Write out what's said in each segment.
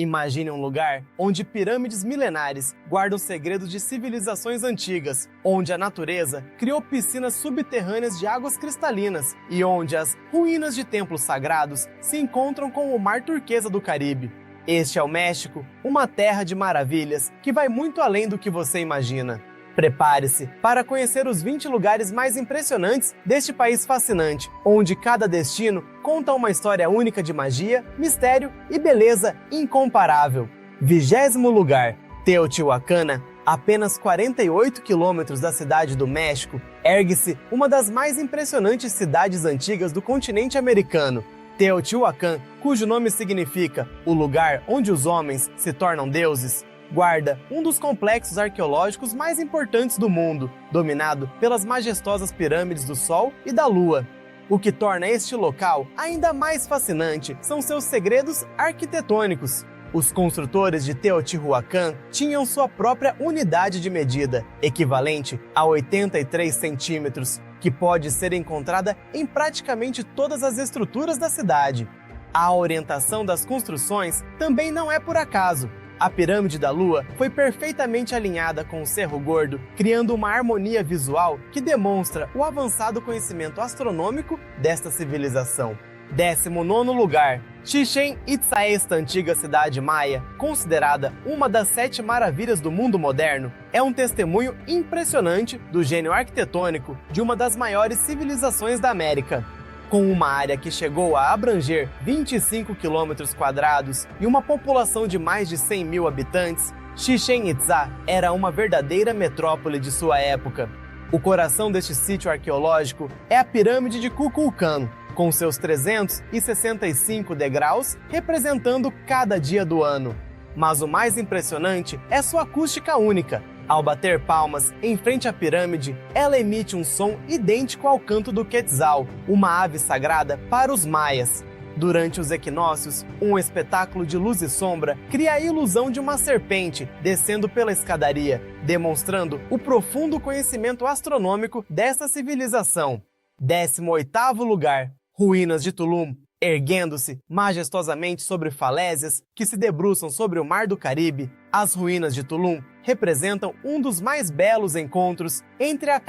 Imagine um lugar onde pirâmides milenares guardam segredos de civilizações antigas, onde a natureza criou piscinas subterrâneas de águas cristalinas e onde as ruínas de templos sagrados se encontram com o mar turquesa do Caribe. Este é o México, uma terra de maravilhas que vai muito além do que você imagina. Prepare-se para conhecer os 20 lugares mais impressionantes deste país fascinante, onde cada destino conta uma história única de magia, mistério e beleza incomparável. 20º lugar, Teotihuacana. Apenas 48 quilômetros da cidade do México, ergue-se uma das mais impressionantes cidades antigas do continente americano. Teotihuacan, cujo nome significa o lugar onde os homens se tornam deuses, guarda um dos complexos arqueológicos mais importantes do mundo, dominado pelas majestosas pirâmides do Sol e da Lua. O que torna este local ainda mais fascinante são seus segredos arquitetônicos. Os construtores de Teotihuacan tinham sua própria unidade de medida, equivalente a 83 centímetros, que pode ser encontrada em praticamente todas as estruturas da cidade. A orientação das construções também não é por acaso. A pirâmide da Lua foi perfeitamente alinhada com o Cerro Gordo, criando uma harmonia visual que demonstra o avançado conhecimento astronômico desta civilização. 19º lugar, Chichén Itzá. Esta antiga cidade maia, considerada uma das 7 maravilhas do mundo moderno, é um testemunho impressionante do gênio arquitetônico de uma das maiores civilizações da América. Com uma área que chegou a abranger 25 km² e uma população de mais de 100 mil habitantes, Chichén Itzá era uma verdadeira metrópole de sua época. O coração deste sítio arqueológico é a Pirâmide de Kukulcán, com seus 365 degraus representando cada dia do ano. Mas o mais impressionante é sua acústica única. Ao bater palmas em frente à pirâmide, ela emite um som idêntico ao canto do Quetzal, uma ave sagrada para os maias. Durante os equinócios, um espetáculo de luz e sombra cria a ilusão de uma serpente descendo pela escadaria, demonstrando o profundo conhecimento astronômico dessa civilização. 18º lugar, Ruínas de Tulum. Erguendo-se majestosamente sobre falésias que se debruçam sobre o Mar do Caribe, as ruínas de Tulum representam um dos mais belos encontros entre a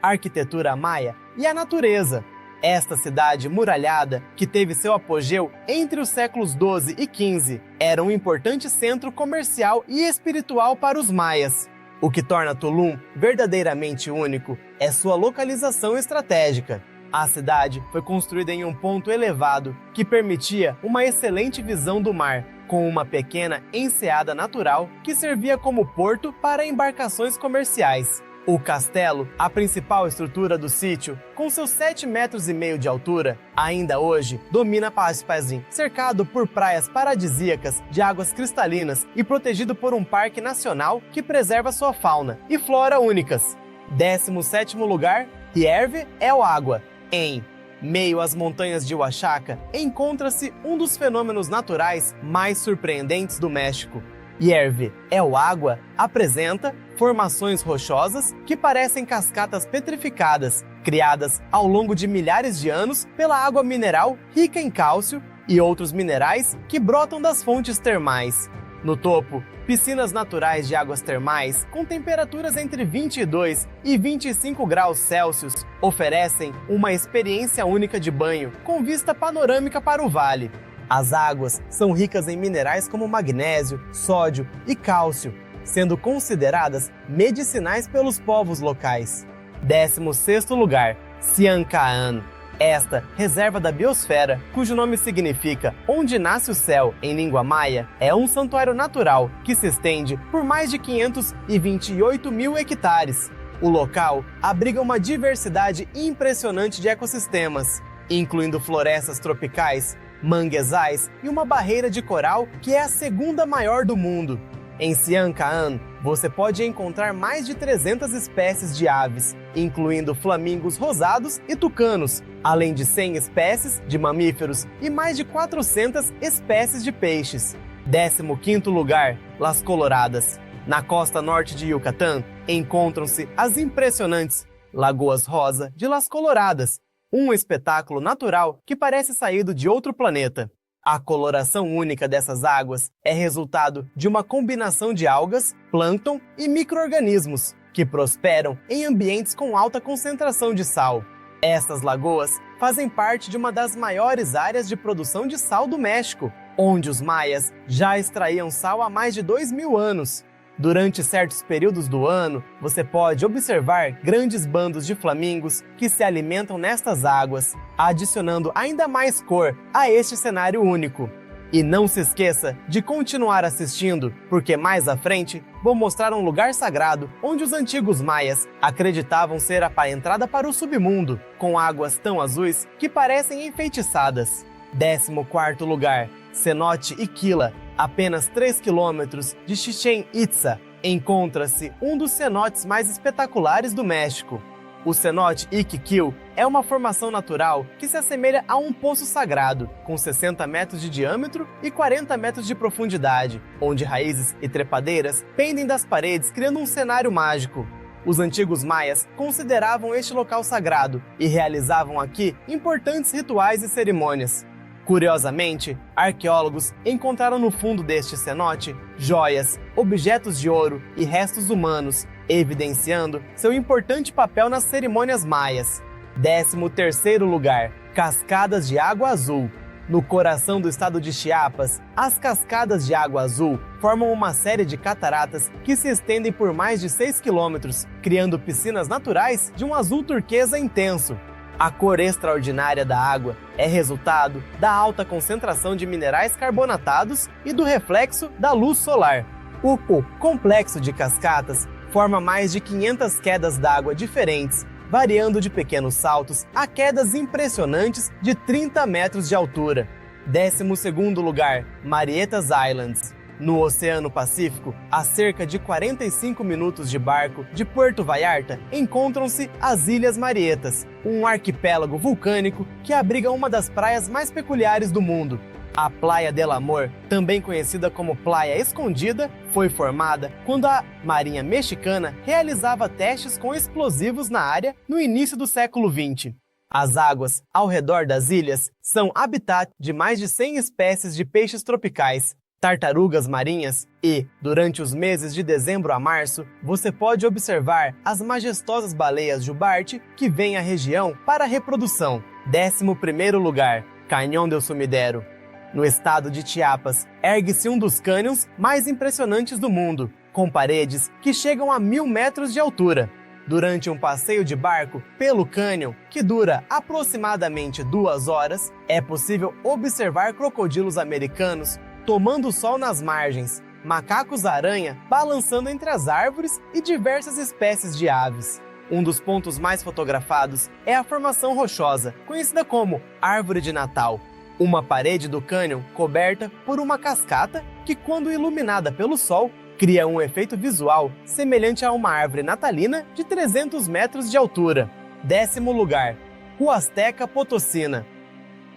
arquitetura maia e a natureza. Esta cidade muralhada, que teve seu apogeu entre os séculos XII e XV, era um importante centro comercial e espiritual para os maias. O que torna Tulum verdadeiramente único é sua localização estratégica. A cidade foi construída em um ponto elevado que permitia uma excelente visão do mar, com uma pequena enseada natural que servia como porto para embarcações comerciais. O castelo, a principal estrutura do sítio, com seus 7,5 metros de altura, ainda hoje domina Paspazim, cercado por praias paradisíacas de águas cristalinas e protegido por um parque nacional que preserva sua fauna e flora únicas. 17º lugar, Hierve El Agua. Em meio às montanhas de Oaxaca, encontra-se um dos fenômenos naturais mais surpreendentes do México. Hierve El Agua apresenta formações rochosas que parecem cascatas petrificadas, criadas ao longo de milhares de anos pela água mineral rica em cálcio e outros minerais que brotam das fontes termais. No topo, piscinas naturais de águas termais com temperaturas entre 22 e 25 graus Celsius oferecem uma experiência única de banho com vista panorâmica para o vale. As águas são ricas em minerais como magnésio, sódio e cálcio, sendo consideradas medicinais pelos povos locais. 16º lugar, Siancaan. Esta reserva da biosfera, cujo nome significa Onde Nasce o Céu em língua maia, é um santuário natural que se estende por mais de 528 mil hectares. O local abriga uma diversidade impressionante de ecossistemas, incluindo florestas tropicais, manguezais e uma barreira de coral que é a segunda maior do mundo. Em Siancaan, você pode encontrar mais de 300 espécies de aves, incluindo flamingos rosados e tucanos, além de 100 espécies de mamíferos e mais de 400 espécies de peixes. 15º lugar, Las Coloradas. Na costa norte de Yucatán, encontram-se as impressionantes Lagoas Rosa de Las Coloradas, um espetáculo natural que parece saído de outro planeta. A coloração única dessas águas é resultado de uma combinação de algas, plâncton e micro-organismos que prosperam em ambientes com alta concentração de sal. Estas lagoas fazem parte de uma das maiores áreas de produção de sal do México, onde os maias já extraíam sal há mais de 2.000 anos. Durante certos períodos do ano, você pode observar grandes bandos de flamingos que se alimentam nestas águas, adicionando ainda mais cor a este cenário único. E não se esqueça de continuar assistindo, porque mais à frente vou mostrar um lugar sagrado onde os antigos maias acreditavam ser a entrada para o submundo, com águas tão azuis que parecem enfeitiçadas. 14º lugar, Cenote Iquila, apenas 3 quilômetros de Chichén Itzá, encontra-se um dos cenotes mais espetaculares do México. O cenote Iquiquil é uma formação natural que se assemelha a um poço sagrado, com 60 metros de diâmetro e 40 metros de profundidade, onde raízes e trepadeiras pendem das paredes, criando um cenário mágico. Os antigos maias consideravam este local sagrado e realizavam aqui importantes rituais e cerimônias. Curiosamente, arqueólogos encontraram no fundo deste cenote joias, objetos de ouro e restos humanos, evidenciando seu importante papel nas cerimônias maias. 13º lugar, Cascadas de Água Azul. No coração do estado de Chiapas, as Cascadas de Água Azul formam uma série de cataratas que se estendem por mais de 6 quilômetros, criando piscinas naturais de um azul turquesa intenso. A cor extraordinária da água é resultado da alta concentração de minerais carbonatados e do reflexo da luz solar. O complexo de cascatas forma mais de 500 quedas d'água diferentes, variando de pequenos saltos a quedas impressionantes de 30 metros de altura. 12º lugar, Marietas Islands. No Oceano Pacífico, a cerca de 45 minutos de barco de Puerto Vallarta, encontram-se as Ilhas Marietas, um arquipélago vulcânico que abriga uma das praias mais peculiares do mundo. A Playa del Amor, também conhecida como Playa Escondida, foi formada quando a Marinha Mexicana realizava testes com explosivos na área no início do século XX. As águas ao redor das ilhas são habitat de mais de 100 espécies de peixes tropicais, tartarugas marinhas e, durante os meses de dezembro a março, você pode observar as majestosas baleias jubarte que vêm à região para a reprodução. 11º lugar, Cañón del Sumidero. No estado de Chiapas, ergue-se um dos cânions mais impressionantes do mundo, com paredes que chegam a 1.000 metros de altura. Durante um passeio de barco pelo cânion, que dura aproximadamente 2 horas, é possível observar crocodilos americanos tomando sol nas margens, macacos-aranha balançando entre as árvores e diversas espécies de aves. Um dos pontos mais fotografados é a formação rochosa, conhecida como Árvore de Natal, uma parede do cânion coberta por uma cascata que, quando iluminada pelo sol, cria um efeito visual semelhante a uma árvore natalina de 300 metros de altura. 10º lugar, Huasteca Potosina.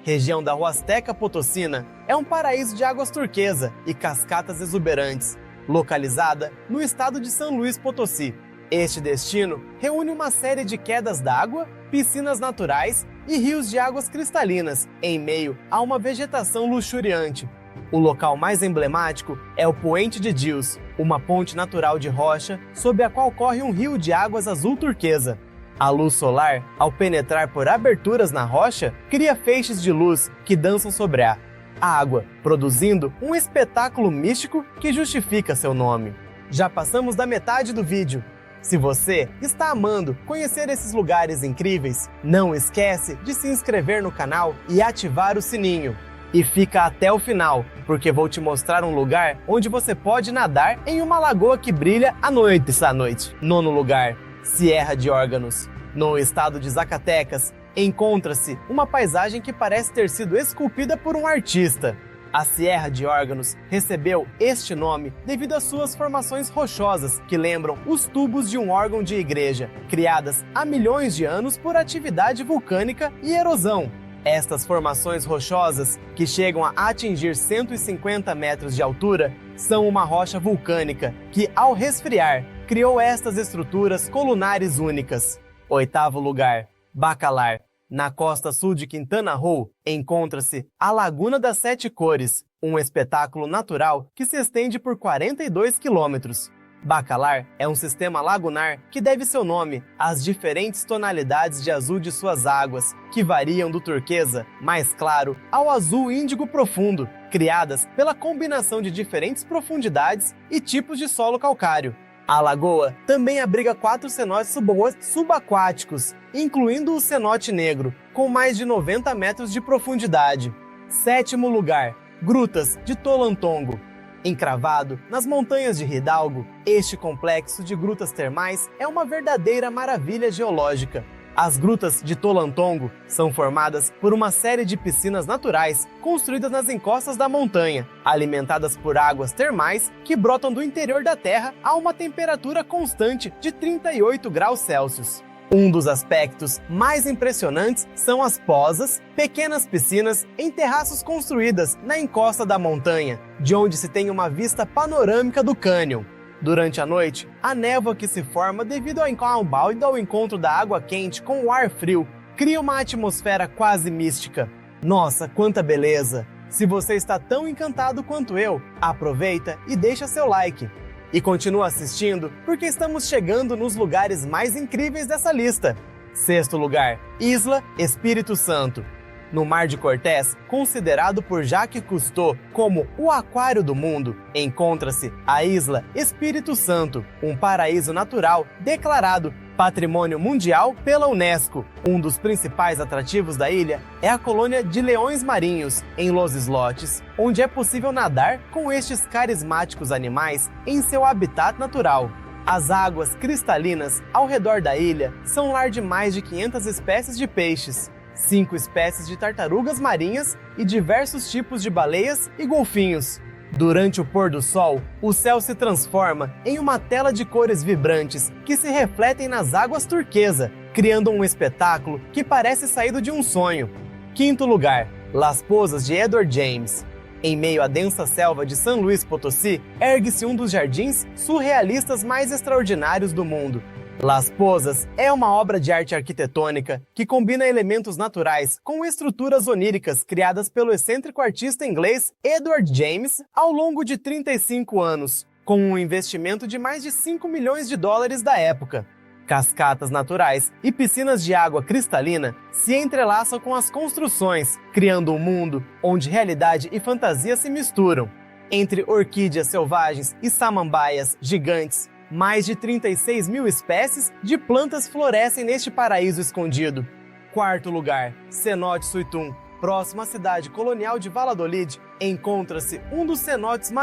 Região da Huasteca Potosina é um paraíso de águas turquesa e cascatas exuberantes, localizada no estado de São Luís Potosí. Este destino reúne uma série de quedas d'água, piscinas naturais e rios de águas cristalinas, em meio a uma vegetação luxuriante. O local mais emblemático é o Puente de Dios, uma ponte natural de rocha sob a qual corre um rio de águas azul turquesa. A luz solar, ao penetrar por aberturas na rocha, cria feixes de luz que dançam sobre a água, produzindo um espetáculo místico que justifica seu nome. Já passamos da metade do vídeo. Se você está amando conhecer esses lugares incríveis, não esquece de se inscrever no canal e ativar o sininho. E fica até o final, porque vou te mostrar um lugar onde você pode nadar em uma lagoa que brilha à noite. 9º lugar, Sierra de Órganos. No estado de Zacatecas, encontra-se uma paisagem que parece ter sido esculpida por um artista. A Sierra de Órganos recebeu este nome devido às suas formações rochosas que lembram os tubos de um órgão de igreja, criadas há milhões de anos por atividade vulcânica e erosão. Estas formações rochosas, que chegam a atingir 150 metros de altura, são uma rocha vulcânica que, ao resfriar, criou estas estruturas colunares únicas. 8º lugar, Bacalar. Na costa sul de Quintana Roo, encontra-se a Laguna das Sete Cores, um espetáculo natural que se estende por 42 quilômetros. Bacalar é um sistema lagunar que deve seu nome às diferentes tonalidades de azul de suas águas, que variam do turquesa mais claro ao azul índigo profundo, criadas pela combinação de diferentes profundidades e tipos de solo calcário. A lagoa também abriga 4 cenotes subaquáticos, incluindo o cenote negro, com mais de 90 metros de profundidade. 7º lugar, Grutas de Tolantongo. Encravado nas montanhas de Hidalgo, este complexo de grutas termais é uma verdadeira maravilha geológica. As grutas de Tolantongo são formadas por uma série de piscinas naturais construídas nas encostas da montanha, alimentadas por águas termais que brotam do interior da terra a uma temperatura constante de 38 graus Celsius. Um dos aspectos mais impressionantes são as pozas, pequenas piscinas em terraços construídas na encosta da montanha, de onde se tem uma vista panorâmica do cânion. Durante a noite, a névoa que se forma devido ao encontro da água quente com o ar frio cria uma atmosfera quase mística. Nossa, quanta beleza! Se você está tão encantado quanto eu, aproveita e deixa seu like. E continua assistindo, porque estamos chegando nos lugares mais incríveis dessa lista. 6º lugar, Isla Espírito Santo. No Mar de Cortés, considerado por Jacques Cousteau como o aquário do mundo, encontra-se a Isla Espírito Santo, um paraíso natural declarado Patrimônio Mundial pela Unesco. Um dos principais atrativos da ilha é a colônia de leões marinhos, em Los Islotes, onde é possível nadar com estes carismáticos animais em seu habitat natural. As águas cristalinas ao redor da ilha são lar de mais de 500 espécies de peixes, 5 espécies de tartarugas marinhas e diversos tipos de baleias e golfinhos. Durante o pôr do sol, o céu se transforma em uma tela de cores vibrantes que se refletem nas águas turquesa, criando um espetáculo que parece saído de um sonho. 5º lugar, Las Pozas de Edward James. Em meio à densa selva de San Luis Potosí, ergue-se um dos jardins surrealistas mais extraordinários do mundo. Las Pozas é uma obra de arte arquitetônica que combina elementos naturais com estruturas oníricas criadas pelo excêntrico artista inglês Edward James ao longo de 35 anos, com um investimento de mais de 5 milhões de dólares da época. Cascatas naturais e piscinas de água cristalina se entrelaçam com as construções, criando um mundo onde realidade e fantasia se misturam. Entre orquídeas selvagens e samambaias gigantes, mais de 36 mil espécies de plantas florescem neste paraíso escondido. 4º lugar, Cenote Suitum. Próximo à cidade colonial de Valladolid, encontra-se um dos cenotes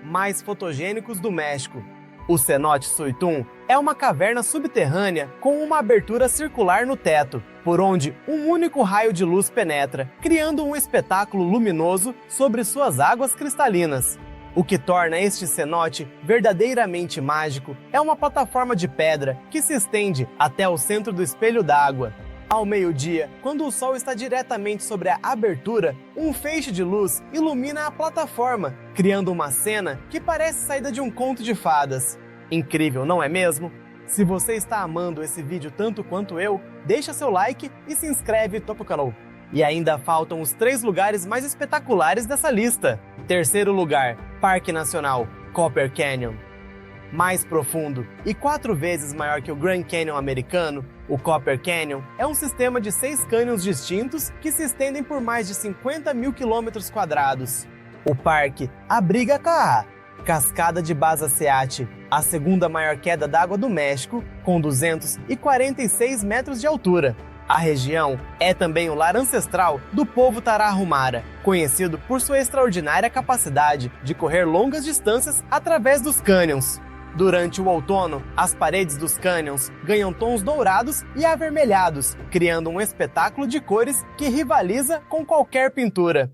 mais fotogênicos do México. O Cenote Suitum é uma caverna subterrânea com uma abertura circular no teto, por onde um único raio de luz penetra, criando um espetáculo luminoso sobre suas águas cristalinas. O que torna este cenote verdadeiramente mágico é uma plataforma de pedra que se estende até o centro do espelho d'água. Ao meio-dia, quando o sol está diretamente sobre a abertura, um feixe de luz ilumina a plataforma, criando uma cena que parece saída de um conto de fadas. Incrível, não é mesmo? Se você está amando esse vídeo tanto quanto eu, deixa seu like e se inscreve no canal. E ainda faltam os 3 lugares mais espetaculares dessa lista. 3º lugar, Parque Nacional Copper Canyon. Mais profundo e 4 vezes maior que o Grand Canyon americano, o Copper Canyon é um sistema de 6 cânions distintos que se estendem por mais de 50 mil quilômetros quadrados. O parque abriga a Caá, Cascada de Basa Ceate, a 2ª maior queda d'água do México, com 246 metros de altura. A região é também o lar ancestral do povo Tarahumara, conhecido por sua extraordinária capacidade de correr longas distâncias através dos cânions. Durante o outono, as paredes dos cânions ganham tons dourados e avermelhados, criando um espetáculo de cores que rivaliza com qualquer pintura.